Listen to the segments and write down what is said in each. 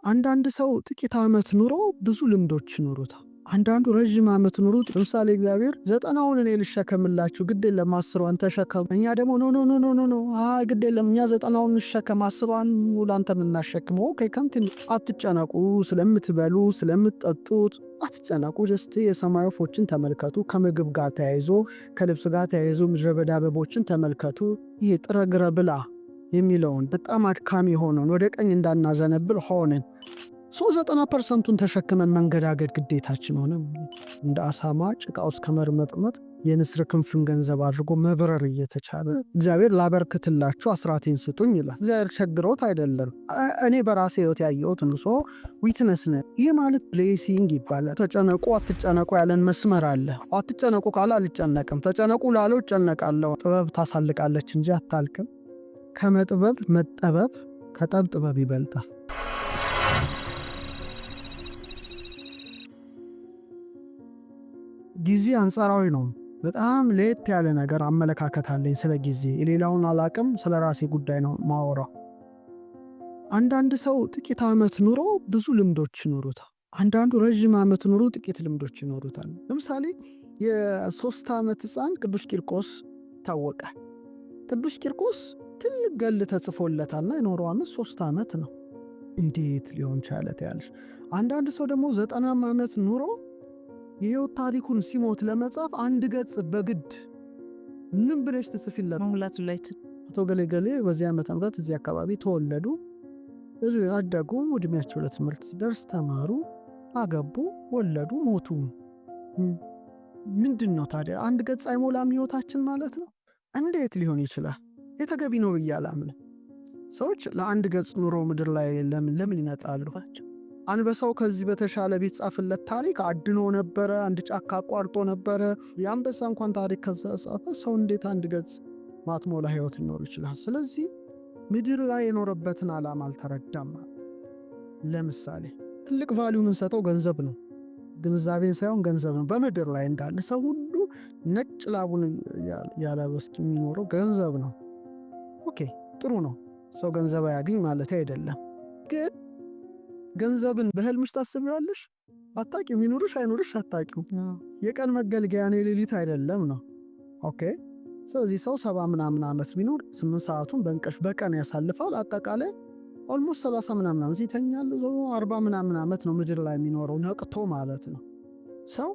አንዳንድ ሰው ጥቂት ዓመት ኑሮ ብዙ ልምዶች ይኖሩታል። አንዳንዱ ረዥም ዓመት ኑሩት። ለምሳሌ እግዚአብሔር 90ውን እኔ ልሸከምላችሁ ግድ የለም 10ዋን ተሸከሙ። እኛ ደግሞ ኖ ኖ ኖ ኖ ኖ ኖ ግድ የለም እኛ 90ውን እንሸከም 10ዋን ላንተ የምናሸክመው ከንትን። አትጨነቁ፣ ስለምትበሉ ስለምትጠጡት አትጨነቁ። ጀስት የሰማይ ወፎችን ተመልከቱ። ከምግብ ጋር ተያይዞ ከልብስ ጋር ተያይዞ ምድረ በዳ አበቦችን ተመልከቱ። ይሄ ጥረግረ ብላ የሚለውን በጣም አድካሚ ሆነን ወደ ቀኝ እንዳናዘነብል ሆነን 90%ቱን ተሸክመን መንገዳገድ ግዴታችን ሆነ። እንደ አሳማ ጭቃ ውስጥ ከመርመጥመጥ የንስር ክንፍን ገንዘብ አድርጎ መብረር እየተቻለ እግዚአብሔር ላበርክትላችሁ አስራቴን ስጡኝ ይላል። እግዚአብሔር ቸግሮት አይደለም። እኔ በራሴ ህይወት ያየሁት ንሶ ዊትነስ ነ ይህ ማለት ብሌሲንግ ይባላል። ተጨነቁ አትጨነቁ ያለን መስመር አለ። አትጨነቁ ካለ አልጨነቅም፣ ተጨነቁ ላለው እጨነቃለሁ። ጥበብ ታሳልቃለች እንጂ አታልቅም። ከመጥበብ መጠበብ ከጠብ ጥበብ ይበልጣል። ጊዜ አንጻራዊ ነው። በጣም ለየት ያለ ነገር አመለካከት አለኝ ስለ ጊዜ። የሌላውን አላቅም፣ ስለ ራሴ ጉዳይ ነው ማወራው። አንዳንድ ሰው ጥቂት ዓመት ኑሮ ብዙ ልምዶች ይኖሩታል። አንዳንዱ ረዥም ዓመት ኑሮ ጥቂት ልምዶች ይኖሩታል። ለምሳሌ የ3 ዓመት ሕፃን ቅዱስ ቂርቆስ ታወቀ። ቅዱስ ቂርቆስ ትልቅ ገል ተጽፎለታልና የኖረው ዓመት 3 ዓመት ነው። እንዴት ሊሆን ቻለ ትያለሽ? አንዳንድ ሰው ደግሞ 90 ዓመት ኑሮ የህይወት ታሪኩን ሲሞት ለመጻፍ አንድ ገጽ በግድ ምን ብለሽ ትጽፊለት? መሙላቱ ላይ አቶ ገሌ በዚህ ዓመተ ምህረት እዚህ አካባቢ ተወለዱ፣ እዚህ አደጉ፣ እድሜያቸው ለትምህርት ሲደርስ ተማሩ፣ አገቡ፣ ወለዱ፣ ሞቱ። ምንድን ነው ታዲያ? አንድ ገጽ አይሞላም ህይወታችን ማለት ነው? እንዴት ሊሆን ይችላል? የተገቢ ነው ብዬ አላምንም። ሰዎች ለአንድ ገጽ ኑሮ ምድር ላይ ለምን ይነጣሉ? አንበሳው ከዚህ በተሻለ ቢጻፍለት ታሪክ አድኖ ነበረ፣ አንድ ጫካ አቋርጦ ነበረ። የአንበሳ እንኳን ታሪክ ከጻፈ ሰው እንዴት አንድ ገጽ ማትሞላ ህይወት ሊኖር ይችላል? ስለዚህ ምድር ላይ የኖረበትን ዓላማ አልተረዳም። ለምሳሌ ትልቅ ቫሊዩ የምንሰጠው ገንዘብ ነው፣ ግንዛቤን ሳይሆን ገንዘብ ነው። በምድር ላይ እንዳለ ሰው ሁሉ ነጭ ላቡን ያለበስ የሚኖረው ገንዘብ ነው። ኦኬ ጥሩ ነው፣ ሰው ገንዘብ አያገኝ ማለት አይደለም። ግን ገንዘብን በህልምሽ ታስቢያለሽ? አታቂው። ይኑርሽ አይኑርሽ አታቂው። የቀን መገልገያ ነው፣ የሌሊት አይደለም ነው። ኦኬ ስለዚህ ሰው 70 ምናምን ዓመት ቢኖር 8 ሰዓቱን በእንቅልፍ በቀን ያሳልፋል። አጠቃላይ ኦልሞስት 30 ምናምን ዓመት ይተኛል። 40 ምናምን ዓመት ነው ምድር ላይ የሚኖረው ነቅቶ ማለት ነው። ሰው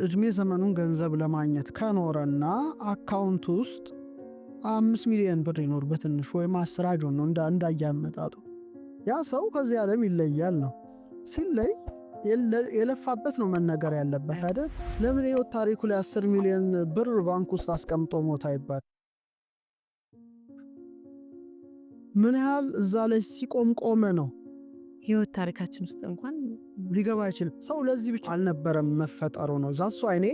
እድሜ ዘመኑን ገንዘብ ለማግኘት ከኖረና አካውንት ውስጥ 5 ሚሊዮን ብር ይኖር በትንሽ ወይም 10 አይዶን ነው እንዳያመጣጡ ያ ሰው ከዚህ ዓለም ይለያል ነው። ሲለይ የለፋበት ነው መነገር ያለበት አይደል? ለምን የህይወት ታሪኩ ላይ 10 ሚሊዮን ብር ባንክ ውስጥ አስቀምጦ ሞታ ይባል? ምን ያህል እዛ ላይ ሲቆም ቆመ ነው። ህይወት ታሪካችን ውስጥ እንኳን ሊገባ አይችልም። ሰው ለዚህ ብቻ አልነበረም መፈጠሩ ነው። ዛሱ አይኔ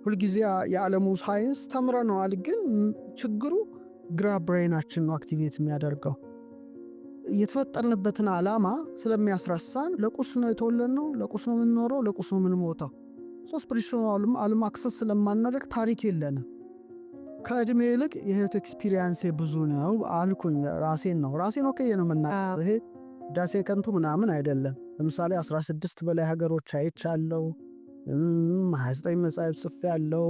ሁልጊዜ የዓለሙ ሳይንስ ተምረነዋል፣ ግን ችግሩ ግራ ብሬናችን ነው አክቲቬት የሚያደርገው። የተፈጠርንበትን ዓላማ ስለሚያስረሳን ለቁስ ነው የተወለድነው፣ ለቁስ ነው የምንኖረው፣ ለቁስ ነው የምንሞተው። ስፒሪቹዋል ዓለም አክሰስ ስለማናደርግ ታሪክ የለንም። ከእድሜ ይልቅ የህይወት ኤክስፒሪየንስ ብዙ ነው አልኩኝ። ራሴን ኦኬ ነው የምናገር። ይሄ ዳሴ ከንቱ ምናምን አይደለም። ለምሳሌ 16 በላይ ሀገሮች አይቻለው፣ 29 መጽሐፍ ጽፌያለሁ።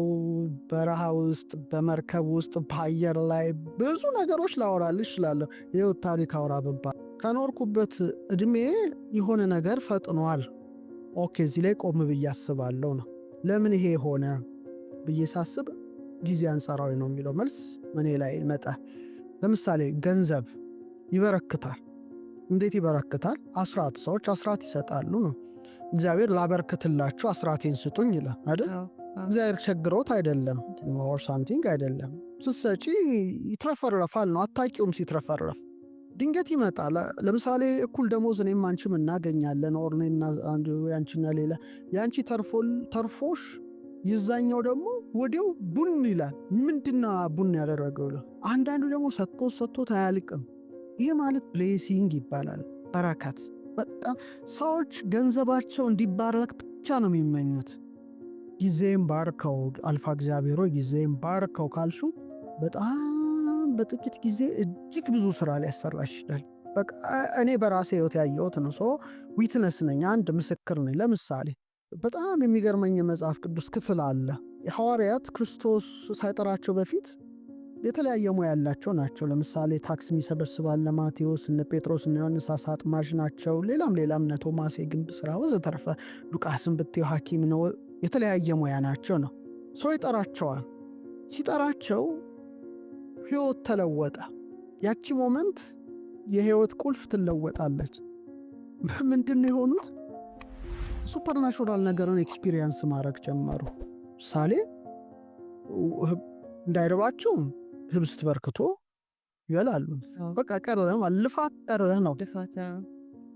በረሃ ውስጥ፣ በመርከብ ውስጥ፣ በአየር ላይ ብዙ ነገሮች ላወራልሽ እችላለሁ። የህይወት ታሪክ አውራ ብባል ከኖርኩበት እድሜ የሆነ ነገር ፈጥኗል። ኦኬ እዚህ ላይ ቆም ብዬ አስባለሁ ነው። ለምን ይሄ ሆነ ብዬ ሳስብ ጊዜ አንጻራዊ ነው የሚለው መልስ እኔ ላይ ይመጣል። ለምሳሌ ገንዘብ ይበረክታል። እንዴት ይበረክታል? አስራት፣ ሰዎች አስራት ይሰጣሉ ነው። እግዚአብሔር ላበርክትላችሁ አስራቴን ስጡኝ ይላል አይደል? እግዚአብሔር ቸግሮት አይደለም፣ ኦር ሳምቲንግ አይደለም። ስትሰጪ ይትረፈረፋል ነው። አታቂውም ሲትረፈረፍ ድንገት ይመጣል። ለምሳሌ እኩል ደሞዝ እኔም አንቺም እናገኛለን፣ ኦር እኔና ያንቺና ሌላ ያንቺ ተርፎሽ ይዛኛው ደግሞ ወዲያው ቡን ይላል። ምንድና ቡን ያደረገው? አንዳንዱ ደግሞ ሰጥቶት አያልቅም። ይህ ማለት ብሌሲንግ ይባላል፣ በረከት። በጣም ሰዎች ገንዘባቸው እንዲባረክ ብቻ ነው የሚመኙት። ጊዜም ባርከው አልፋ እግዚአብሔሮ ጊዜም ባርከው ካልሹ በጣም በጥቂት ጊዜ እጅግ ብዙ ስራ ሊያሰራሽ ይችላል። በቃ እኔ በራሴ ህይወት ያየሁት ነው። ዊትነስ ነኝ፣ አንድ ምስክር ነኝ። ለምሳሌ በጣም የሚገርመኝ የመጽሐፍ ቅዱስ ክፍል አለ። ሐዋርያት ክርስቶስ ሳይጠራቸው በፊት የተለያየ ሙያ ያላቸው ናቸው። ለምሳሌ ታክስ የሚሰበስባል ማቴዎስ፣ እነ ጴጥሮስ እነ ዮሐንስ አሳ አጥማጅ ናቸው። ሌላም እነ ቶማስ የግንብ ስራ ወዘተረፈ። ሉቃስን ብትየው ሐኪም ነው። የተለያየ ሙያ ናቸው ነው። ይጠራቸዋል። ሲጠራቸው ህይወት ተለወጠ። ያቺ ሞመንት የህይወት ቁልፍ ትለወጣለች። ምንድን ነው የሆኑት? ሱፐርናቹራል ነገርን ኤክስፒሪየንስ ማድረግ ጀመሩ። ምሳሌ እንዳይረባቸው ህብስት በርክቶ ይበላሉ። በቃ ቀረ፣ ልፋት ቀረ ነው።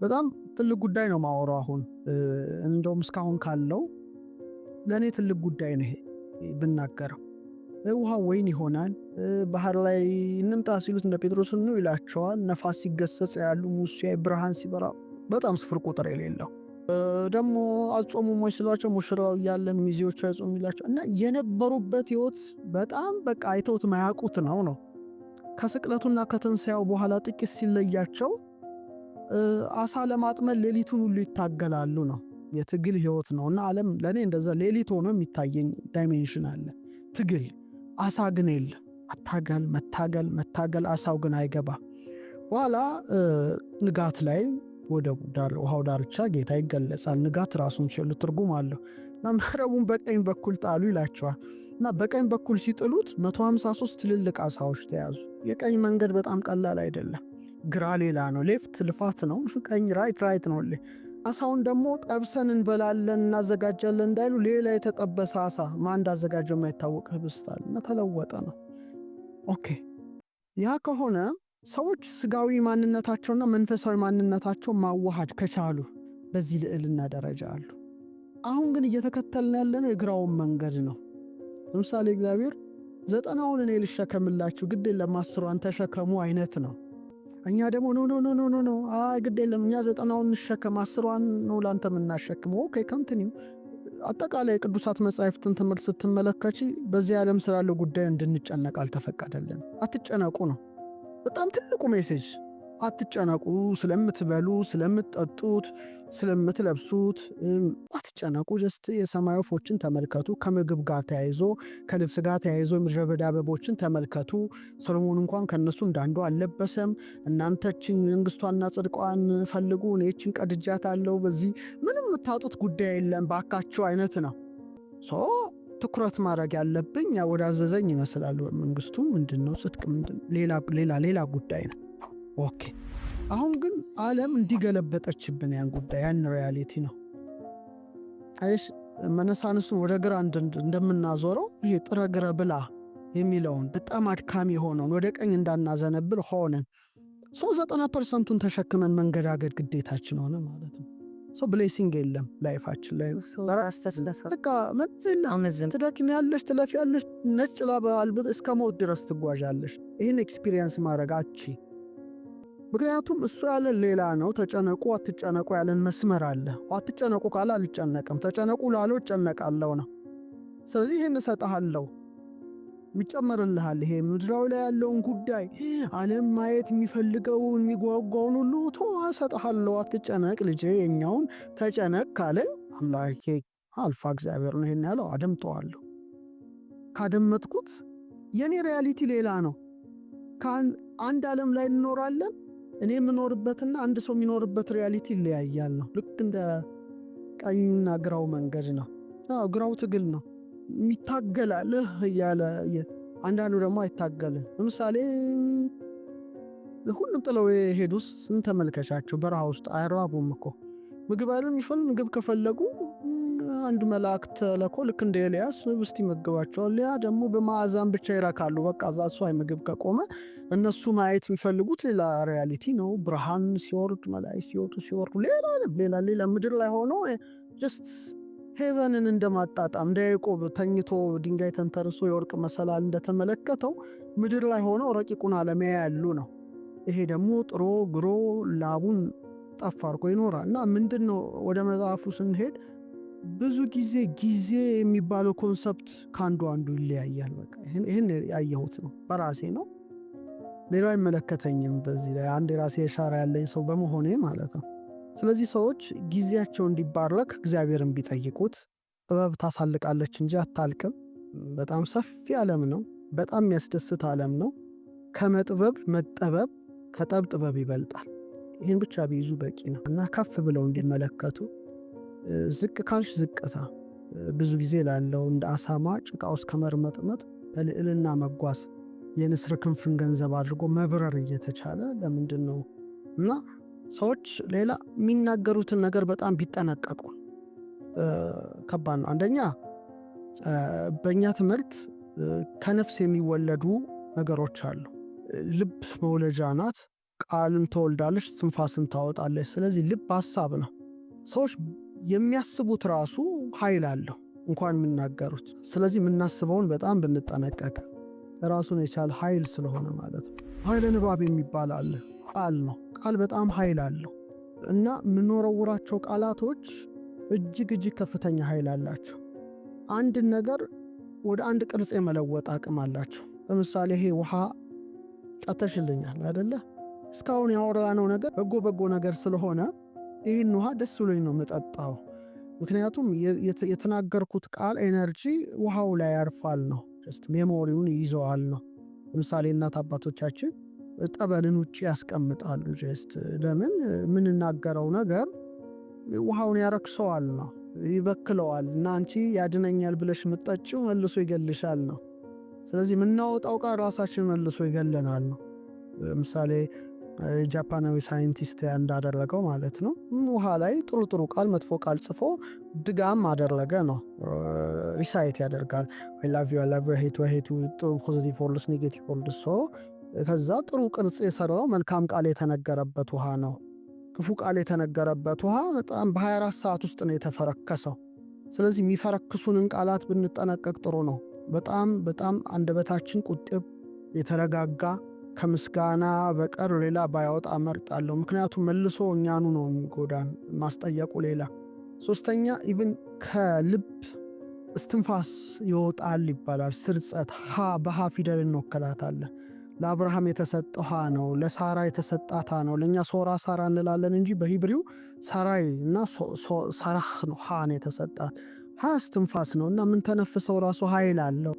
በጣም ትልቅ ጉዳይ ነው ማወራው። አሁን እንደውም እስካሁን ካለው ለእኔ ትልቅ ጉዳይ ነው ይሄ ብናገረው። ውሃ ወይን ይሆናል። ባህር ላይ እንምጣ ሲሉት እንደ ጴጥሮስ ነው ይላቸዋል። ነፋስ ሲገሰጽ ያሉ ሙሴ ብርሃን ሲበራ በጣም ስፍር ቁጥር የሌለው ደግሞ አጾሙ ሞይ ስሏቸው ሙሽራው እያለ ሚዜዎቹ አይጾሙ ይላቸው እና የነበሩበት ህይወት በጣም በቃ አይተውት ማያውቁት ነው። ከስቅለቱና ከትንሣኤው በኋላ ጥቂት ሲለያቸው አሳ ለማጥመድ ሌሊቱን ሁሉ ይታገላሉ ነው። የትግል ህይወት ነው እና ዓለም ለእኔ እንደዛ ሌሊት ሆኖ የሚታየኝ ዳይሜንሽን አለ። ትግል አሳ ግን የለም። መታገል አሳው ግን አይገባ። በኋላ ንጋት ላይ ወደ ውሃው ዳርቻ ጌታ ይገለጻል። ንጋት ራሱን ችሉ ትርጉም አለው እና መረቡን በቀኝ በኩል ጣሉ ይላቸዋል እና በቀኝ በኩል ሲጥሉት 153 ትልልቅ አሳዎች ተያዙ። የቀኝ መንገድ በጣም ቀላል አይደለም። ግራ ሌላ ነው፣ ሌፍት ልፋት ነው፣ ቀኝ ራይት ነው። አሳውን ደግሞ ጠብሰን እንበላለን እናዘጋጃለን እንዳይሉ ሌላ የተጠበሰ አሳ ማን እንዳዘጋጀው የማይታወቅ ህብስት አለ እና ተለወጠ ነው። ኦኬ፣ ያ ከሆነ ሰዎች ስጋዊ ማንነታቸውና መንፈሳዊ ማንነታቸው ማዋሃድ ከቻሉ በዚህ ልዕልና ደረጃ አሉ። አሁን ግን እየተከተልን ያለነው የግራውን መንገድ ነው። ለምሳሌ እግዚአብሔር 90ውን እኔ ልሸከምላችሁ ግድ የለም 10ዋን ተሸከሙ አይነት ነው። እኛ ደግሞ ኖ ግድ የለም እኛ 90ውን እንሸከም 10ዋን ነው ላንተ የምናሸክመው። ኦኬ ኮንቲኒው። አጠቃላይ የቅዱሳት መጻሕፍትን ትምህርት ስትመለከች በዚህ ዓለም ስላለው ጉዳይ እንድንጨነቅ አልተፈቀደልን። አትጨነቁ ነው በጣም ትልቁ ሜሴጅ። አትጨነቁ፣ ስለምትበሉ፣ ስለምትጠጡት፣ ስለምትለብሱት አትጨነቁ። ጀስት የሰማይ ወፎችን ተመልከቱ። ከምግብ ጋር ተያይዞ ከልብስ ጋር ተያይዞ የምድረ በዳ አበቦችን ተመልከቱ። ሰሎሞን እንኳን ከነሱ እንዳንዱ አልለበሰም። እናንተችን መንግስቷና ጽድቋን ፈልጉ፣ እኔችን ቀድጃታለሁ፣ በዚህ ምንም የምታጡት ጉዳይ የለም ባካችሁ አይነት ነው። ትኩረት ማድረግ ያለብኝ ወደ አዘዘኝ ይመስላል። መንግስቱ ምንድነው? ጽድቅ ምንድነው? ሌላ ጉዳይ ነው። ኦኬ፣ አሁን ግን ዓለም እንዲገለበጠችብን ያን ጉዳይ ያን ሪያሊቲ ነው። አይሽ መነሳንሱን ወደ ግራ እንደምናዞረው ይሄ ጥረ ግረ ብላ የሚለውን በጣም አድካሚ የሆነውን ወደ ቀኝ እንዳናዘነብል ሆነን 90% ተሸክመን መንገዳገድ ግዴታችን ሆነ ማለት ነው። ብሌሲንግ የለም ላይፋችን ላይ ትደክም ያለሽ ትለፍ ያለሽ ነጭ ላባ አልብጥ እስከ ሞት ድረስ ትጓዣለሽ። ይህን ኤክስፒሪየንስ ማድረጋች ምክንያቱም እሱ ያለን ሌላ ነው። ተጨነቁ አትጨነቁ ያለን መስመር አለ። አትጨነቁ ካለ አልጨነቅም፣ ተጨነቁ ላለው እጨነቃለሁ ነው። ስለዚህ ይህን እሰጥሃለሁ ይጨመርልሃል። ይሄ ምድራዊ ላይ ያለውን ጉዳይ ዓለም ማየት የሚፈልገውን የሚጓጓውን ሁሉ እሰጥሃለሁ፣ አትጨነቅ ልጄ፣ የኛውን ተጨነቅ ካለ አምላኬ አልፋ እግዚአብሔር ነው ይሄን ያለው። አደምጠዋለሁ። ካደመጥኩት የኔ ሪያሊቲ ሌላ ነው። አንድ ዓለም ላይ እንኖራለን። እኔ የምኖርበትና አንድ ሰው የሚኖርበት ሪያሊቲ ይለያያል ነው። ልክ እንደ ቀኝና ግራው መንገድ ነው። ግራው ትግል ነው፣ ይታገላል እያለ አንዳንዱ ደግሞ አይታገልም። ለምሳሌ ሁሉም ጥለው የሄዱስ ስንተመልከቻቸው በረሃ ውስጥ አይራቡም እኮ ምግብ አይደል የሚፈልግ ምግብ ከፈለጉ አንድ መልአክ ተልኮ ልክ እንደ ኤልያስ ህብስት ይመግባቸዋል። ያ ደግሞ በማዕዛን ብቻ ይረካሉ። በቃ ዛሱ ምግብ ከቆመ እነሱ ማየት የሚፈልጉት ሌላ ሪያሊቲ ነው። ብርሃን ሲወርድ መላእክት ሲወጡ ሲወርዱ ሌላ ምድር ላይ ሆኖ ጀስት ሄቨንን እንደማጣጣም እንደ ያዕቆብ ተኝቶ ድንጋይ ተንተርሶ የወርቅ መሰላል እንደተመለከተው ምድር ላይ ሆኖ ረቂቁን ዓለም ያያሉ ነው። ይሄ ደግሞ ጥሮ ግሮ ላቡን ጠፍ አድርጎ ይኖራል። እና ምንድነው ወደ መጽሐፉ ስንሄድ ብዙ ጊዜ የሚባለው ኮንሰፕት ከአንዱ ይለያያል። በቃ ይህን ያየሁት ነው፣ በራሴ ነው። ሌላው አይመለከተኝም። በዚህ ላይ አንድ የራሴ የሻራ ያለኝ ሰው በመሆኔ ማለት ነው። ስለዚህ ሰዎች ጊዜያቸው እንዲባረክ እግዚአብሔርን ቢጠይቁት፣ ጥበብ ታሳልቃለች እንጂ አታልቅም። በጣም ሰፊ ዓለም ነው። በጣም የሚያስደስት ዓለም ነው። ከመጥበብ መጠበብ፣ ከጠብ ጥበብ ይበልጣል። ይህን ብቻ ቢይዙ በቂ ነው እና ከፍ ብለው እንዲመለከቱ፣ ዝቅ ካልሽ ዝቅታ ብዙ ጊዜ ላለው እንደ አሳማ ጭቃ ውስጥ ከመርመጥመጥ በልዕልና መጓዝ የንስር ክንፍን ገንዘብ አድርጎ መብረር እየተቻለ ለምንድን ነው? እና ሰዎች ሌላ የሚናገሩትን ነገር በጣም ቢጠነቀቁ ከባድ ነው። አንደኛ በእኛ ትምህርት ከነፍስ የሚወለዱ ነገሮች አሉ። ልብ መውለጃ ናት። ቃልን ትወልዳለች፣ ትንፋስን ታወጣለች። ስለዚህ ልብ ሀሳብ ነው። ሰዎች የሚያስቡት ራሱ ኃይል አለው እንኳን የሚናገሩት። ስለዚህ የምናስበውን በጣም ብንጠነቀቅ ራሱን የቻለ ኃይል ስለሆነ ማለት ነው። ኃይለ ንባብ የሚባል አለ። ቃል ነው። ቃል በጣም ኃይል አለው እና የምንወረውራቸው ቃላቶች እጅግ ከፍተኛ ኃይል አላቸው። አንድን ነገር ወደ አንድ ቅርጽ የመለወጥ አቅም አላቸው። ለምሳሌ ይሄ ውሃ ቀተሽልኛል አይደለ? እስካሁን ያወራነው ነገር በጎ ነገር ስለሆነ ይህን ውሃ ደስ ብሎኝ ነው የምጠጣው። ምክንያቱም የተናገርኩት ቃል ኤነርጂ ውሃው ላይ ያርፋል ነው፣ ሜሞሪውን ይዘዋል ነው። ለምሳሌ እናት አባቶቻችን ጠበልን ውጭ ያስቀምጣሉ። ለምን? የምንናገረው ነገር ውሃውን ያረክሰዋል ነው፣ ይበክለዋል እና አንቺ ያድነኛል ብለሽ የምትጠጪው መልሶ ይገልሻል ነው። ስለዚህ የምናወጣው ቃል ራሳችን መልሶ ይገለናል ነው። ለምሳሌ ጃፓናዊ ሳይንቲስት እንዳደረገው ማለት ነው። ውሃ ላይ ጥሩ ቃል መጥፎ ቃል ጽፎ ድጋም አደረገ ነው። ሪሳይት ያደርጋል። ፖዚቲቭ ወርድስ፣ ኔጌቲቭ ወርድስ። ከዛ ጥሩ ቅርጽ የሰራው መልካም ቃል የተነገረበት ውሃ ነው። ክፉ ቃል የተነገረበት ውሃ በጣም በ24 ሰዓት ውስጥ ነው የተፈረከሰው። ስለዚህ የሚፈረክሱንን ቃላት ብንጠነቀቅ ጥሩ ነው። በጣም አንደበታችን ቁጥብ፣ የተረጋጋ ከምስጋና በቀር ሌላ ባያወጣ እመርጣለሁ። ምክንያቱም መልሶ እኛኑ ነው የሚጎዳን፣ ማስጠየቁ ሌላ። ሶስተኛ ኢቭን ከልብ እስትንፋስ ይወጣል ይባላል። ስርጸት በሃ ፊደል እንወከላታለን። ለአብርሃም የተሰጠው ሃ ነው፣ ለሳራ የተሰጣት ሃ ነው። ለእኛ ሶራ ሳራ እንላለን እንጂ በሂብሪው ሳራይ እና ሳራህ ነው፣ ሃ ነው የተሰጣት። ሃ እስትንፋስ ነው እና ምን ተነፍሰው ራሱ ኃይል አለው።